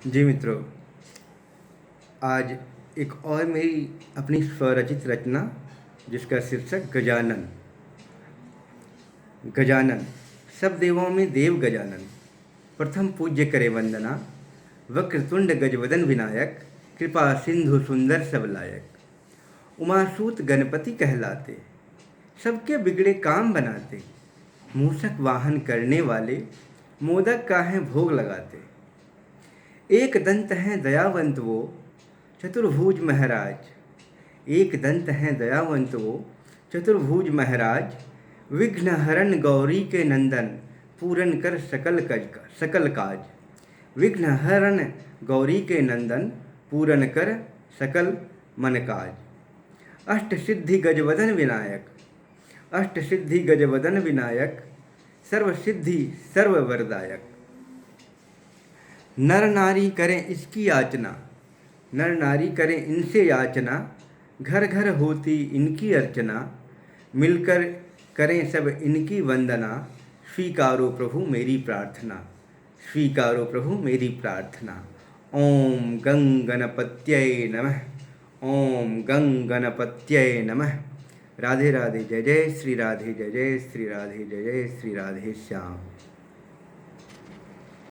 जी मित्रों, आज एक और मेरी अपनी स्वरचित रचना जिसका शीर्षक गजानन। गजानन, सब देवों में देव गजानन, प्रथम पूज्य करे वंदना, वक्रतुंड गजवदन विनायक, कृपा सिंधु सुंदर सब लायक। उमासूत गणपति कहलाते, सबके बिगड़े काम बनाते, मूषक वाहन करने वाले, मोदक का है भोग लगाते। एक दंत हैं दयावंत वो, चतुर्भुज महाराज। एक दंत हैं दयावंत वो, चतुर्भुज महाराज। विघ्नहरण गौरी के नंदन, पूरन कर सकल काज। विघ्नहरण गौरी के नंदन, पूरन कर सकल मन काज। अष्ट सिद्धि गजवदन विनायक, अष्ट सिद्धि गजवदन विनायक, सर्व सिद्धि सर्व वरदायक। नर नारी करें इसकी याचना, नर नारी करें इनसे याचना, घर घर होती इनकी अर्चना। मिलकर करें सब इनकी वंदना, स्वीकारो प्रभु मेरी प्रार्थना, स्वीकारो प्रभु मेरी प्रार्थना। ओम गं गणपत्यै नमः, ओम गं गणपत्यै नमः। राधे राधे, जय जय श्री राधे, जय जय श्री राधे, जय जय श्री राधे श्याम।